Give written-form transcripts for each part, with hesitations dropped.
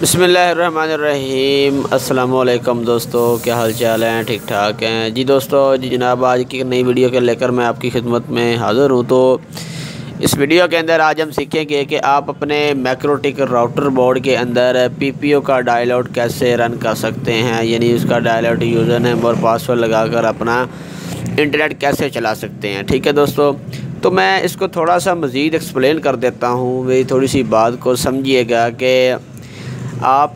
बिस्मिल्लाहिर्रहमानिर्रहीम। अस्सलामुअलैकुम दोस्तों, क्या हाल चाल हैं? ठीक ठाक हैं जी दोस्तों। जी जनाब, आज की नई वीडियो के लेकर मैं आपकी खिदमत में हाज़िर हूँ। तो इस वीडियो के अंदर आज हम सीखेंगे कि आप अपने मैक्रोटिक राउटर बोर्ड के अंदर पीपीओ का डायलॉट कैसे रन कर सकते हैं, यानी उसका डायलॉट यूज़र नेम और पासवर्ड लगाकर अपना इंटरनेट कैसे चला सकते हैं। ठीक है दोस्तों, तो मैं इसको थोड़ा सा मज़ीद एक्सप्लेन कर देता हूँ। मेरी थोड़ी सी बात को समझिएगा कि आप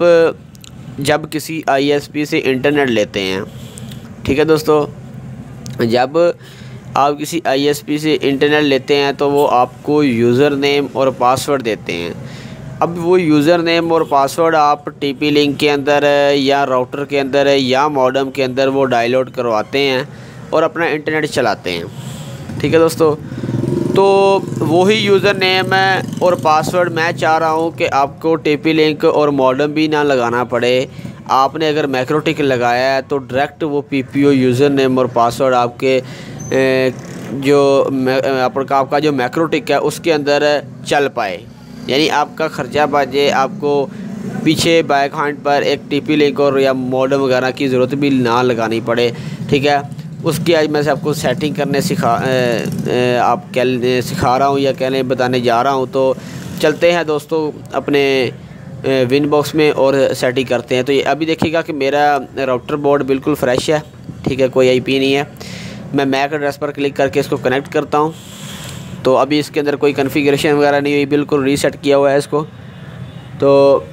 जब किसी आईएसपी से इंटरनेट लेते हैं, ठीक है दोस्तों, जब आप किसी आईएसपी से इंटरनेट लेते हैं तो वो आपको यूज़र नेम और पासवर्ड देते हैं। अब वो यूज़र नेम और पासवर्ड आप टीपी लिंक के अंदर या राउटर के अंदर या मॉडेम के अंदर वो डाउनलोड करवाते हैं और अपना इंटरनेट चलाते हैं। ठीक है दोस्तों, तो वही यूज़र नेम और पासवर्ड मैं चाह रहा हूँ कि आपको टीपी लिंक और मॉडेम भी ना लगाना पड़े। आपने अगर मैक्रोटिक लगाया है तो डायरेक्ट वो पीपीओ यूज़र नेम और पासवर्ड आपके आपका जो मैक्रोटिक है उसके अंदर चल पाए, यानी आपका ख़र्चा बचे, आपको पीछे बैक हैंड पर एक टीपी लिंक और या मॉडेम वगैरह की ज़रूरत भी ना लगानी पड़े। ठीक है, उसकी आज मैं आपको सेटिंग करने सिखा रहा हूँ या कहने बताने जा रहा हूँ। तो चलते हैं दोस्तों अपने विन बॉक्स में और सेटिंग करते हैं। तो ये अभी देखिएगा कि मेरा राउटर बोर्ड बिल्कुल फ्रेश है। ठीक है, कोई आईपी नहीं है। मैं मैक एड्रेस पर क्लिक करके इसको कनेक्ट करता हूँ। तो अभी इसके अंदर कोई कॉन्फ़िगरेशन वगैरह नहीं हुई, बिल्कुल रीसेट किया हुआ है इसको। तो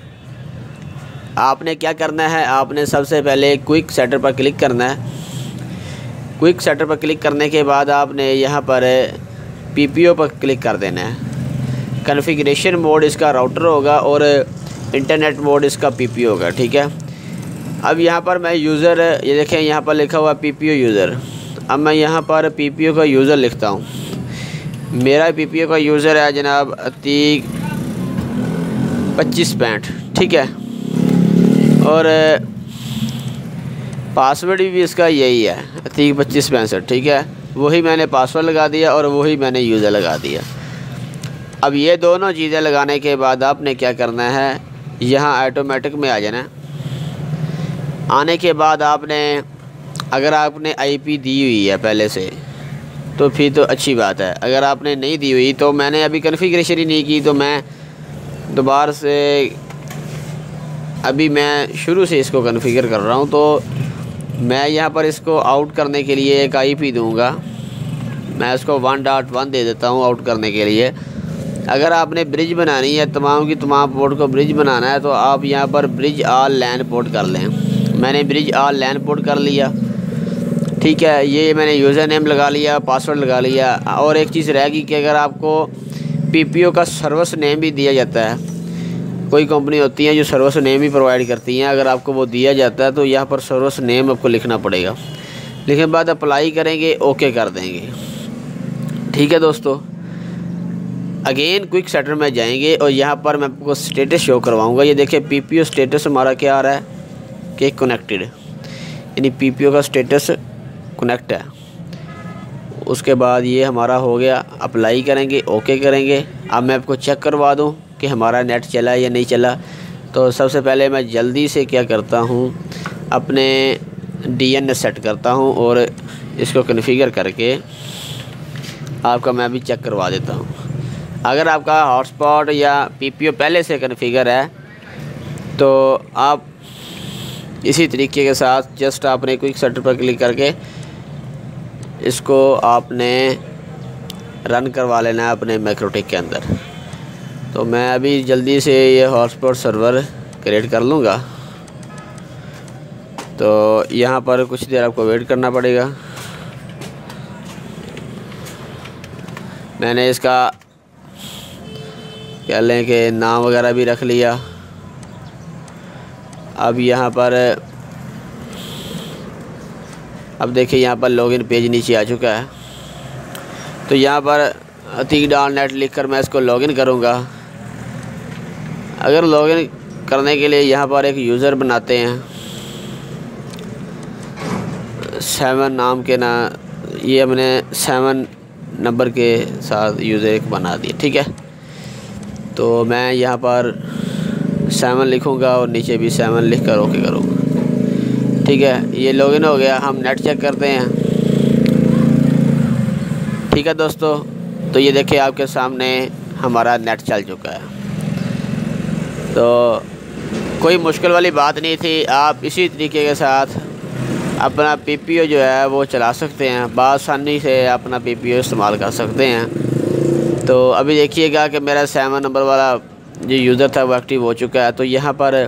आपने क्या करना है, आपने सबसे पहले क्विक सेटअप पर क्लिक करना है। क्विक सेटअप पर क्लिक करने के बाद आपने यहाँ पर पीपीओ पर क्लिक कर देना है। कॉन्फ़िगरेशन मोड इसका राउटर होगा और इंटरनेट मोड इसका पीपीओ होगा। ठीक है, अब यहाँ पर मैं यूज़र, ये देखें यहाँ पर लिखा हुआ पीपीओ यूज़र। अब मैं यहाँ पर पीपीओ का यूज़र लिखता हूँ। मेरा पीपीओ का यूज़र है जनाब अतीक 2565। ठीक है, और पासवर्ड भी इसका यही है, अतीक 2565। ठीक है, वही मैंने पासवर्ड लगा दिया और वही मैंने यूज़र लगा दिया। अब ये दोनों चीज़ें लगाने के बाद आपने क्या करना है, यहाँ ऑटोमेटिक में आ जाना। आने के बाद आपने, अगर आपने आईपी दी हुई है पहले से तो फिर तो अच्छी बात है। अगर आपने नहीं दी हुई तो मैंने अभी कॉन्फ़िगरेशन ही नहीं की, तो मैं दोबारा से अभी मैं शुरू से इसको कॉन्फ़िगर कर रहा हूँ। तो मैं यहाँ पर इसको आउट करने के लिए एक आईपी दूंगा। मैं इसको 1.1 दे देता हूँ आउट करने के लिए। अगर आपने ब्रिज बनानी है, तमाम की तमाम पोर्ट को ब्रिज बनाना है, तो आप यहाँ पर ब्रिज ऑल लैन पोर्ट कर लें। मैंने ब्रिज ऑल लैन पोर्ट कर लिया। ठीक है, ये मैंने यूज़र नेम लगा लिया, पासवर्ड लगा लिया। और एक चीज़ रहेगी कि अगर आपको पीपीओ का सर्विस नेम भी दिया जाता है, कोई कंपनी होती है जो सर्विस नेम भी प्रोवाइड करती हैं, अगर आपको वो दिया जाता है तो यहाँ पर सर्विस नेम आपको लिखना पड़ेगा। लिखने के बाद अप्लाई करेंगे, ओके कर देंगे। ठीक है दोस्तों, अगेन क्विक सेटअप में जाएंगे और यहाँ पर मैं आपको स्टेटस शो करवाऊँगा। ये देखिए पीपीओ स्टेटस हमारा क्या आ रहा है कि कनेक्टेड, यानी पीपीओ का स्टेटस कनेक्ट है। उसके बाद ये हमारा हो गया, अप्लाई करेंगे, ओके करेंगे। अब मैं आपको चेक करवा दूँ कि हमारा नेट चला या नहीं चला। तो सबसे पहले मैं जल्दी से क्या करता हूँ, अपने डीएनएस सेट करता हूँ और इसको कॉन्फ़िगर करके आपका मैं भी चेक करवा देता हूँ। अगर आपका हॉटस्पॉट या पीपीओ पहले से कॉन्फ़िगर है तो आप इसी तरीके के साथ जस्ट आपने क्विक सेटअप पर क्लिक करके इसको आपने रन करवा लेना है अपने मैक्रोटिक के अंदर। तो मैं अभी जल्दी से ये हॉटस्पॉट सर्वर क्रिएट कर लूँगा। तो यहाँ पर कुछ देर आपको वेट करना पड़ेगा। मैंने इसका कह लें कि नाम वगैरह भी रख लिया। अब यहाँ पर अब देखिए यहाँ पर लॉगिन पेज नीचे आ चुका है। तो यहाँ पर atik.net लिख कर मैं इसको लॉगिन करूँगा। अगर लॉगिन करने के लिए यहाँ पर एक यूज़र बनाते हैं, 7 नाम के ना, ये हमने 7 नंबर के साथ यूज़र एक बना दिया। ठीक है, तो मैं यहाँ पर 7 लिखूँगा और नीचे भी 7 लिख कर ओके करूँगा। ठीक है, ये लॉगिन हो गया। हम नेट चेक करते हैं। ठीक है दोस्तों, तो ये देखिए आपके सामने हमारा नेट चल चुका है। तो कोई मुश्किल वाली बात नहीं थी। आप इसी तरीके के साथ अपना पीपीओ जो है वो चला सकते हैं, बआसानी से अपना पीपीओ इस्तेमाल कर सकते हैं। तो अभी देखिएगा कि मेरा 7 नंबर वाला जो यूज़र था वो एक्टिव हो चुका है। तो यहाँ पर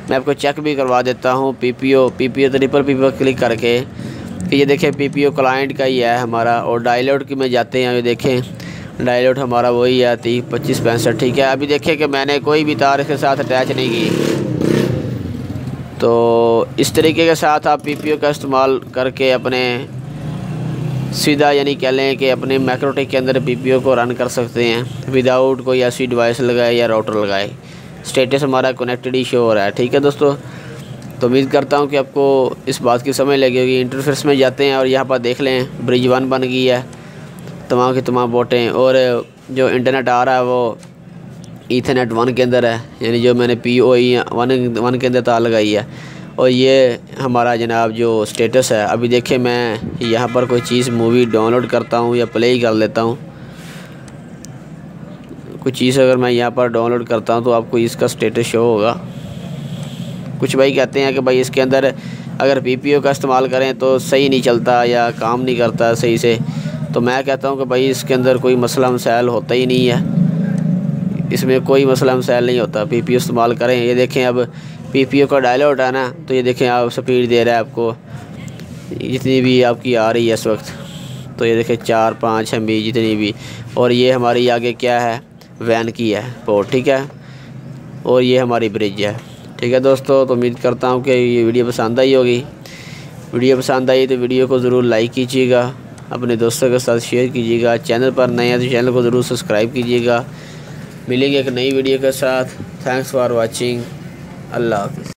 मैं आपको चेक भी करवा देता हूँ पीपीओ ट्रिपल पी पर क्लिक करके कि ये देखें पीपीओ क्लाइंट का ही है हमारा। और डायलॉट की में जाते हैं, ये देखें डायलॉट हमारा वही है 30-25-65। ठीक है, अभी देखें कि मैंने कोई भी तार इसके साथ अटैच नहीं की। तो इस तरीके के साथ आप पीपीओ का इस्तेमाल करके अपने सीधा यानी कह लें कि अपने मैक्रोटेक के अंदर पीपीओ को रन कर सकते हैं विदाउट कोई ऐसी डिवाइस लगाए या राउटर लगाए। स्टेटस हमारा कनेक्टेड ही शो हो रहा है। ठीक है दोस्तों, तो उम्मीद करता हूं कि आपको इस बात की समझ लगी होगी। इंटरफेस में जाते हैं और यहाँ पर देख लें ब्रिज 1 बन गई है, तमाम की तमाम बोटें। और जो इंटरनेट आ रहा है वो ईथरनेट 1 के अंदर है, यानी जो मैंने PoE 1 के अंदर तार लगाई है। और ये हमारा जनाब जो स्टेटस है, अभी देखें मैं यहाँ पर कोई चीज़ मूवी डाउनलोड करता हूँ या प्ले ही कर लेता हूँ। कुछ चीज़ अगर मैं यहाँ पर डाउनलोड करता हूँ तो आपको इसका स्टेटस शो होगा। कुछ भाई कहते हैं कि भाई इसके अंदर अगर पीपीओ का इस्तेमाल करें तो सही नहीं चलता या काम नहीं करता सही से। तो मैं कहता हूँ कि भाई इसके अंदर कोई मसला मसाइल होता ही नहीं है, इसमें कोई मसला मसाइल नहीं होता। पीपीओ इस्तेमाल करें। ये देखें अब पीपीओ का डायलॉट है ना, तो ये देखें आप स्पीड दे रहा है आपको जितनी भी आपकी आ रही है इस वक्त। तो ये देखें 4-5 MB जितनी भी। और ये हमारी आगे क्या है, वैन की है पोर्ट। ठीक है, और ये हमारी ब्रिज है। ठीक है दोस्तों, तो उम्मीद करता हूँ कि ये वीडियो पसंद आई होगी। वीडियो पसंद आई तो वीडियो को ज़रूर लाइक कीजिएगा, अपने दोस्तों के साथ शेयर कीजिएगा। चैनल पर नए हैं तो चैनल को ज़रूर सब्सक्राइब कीजिएगा। मिलेंगे एक नई वीडियो के साथ। Thanks for watching. अल्लाह हाफ़िज़।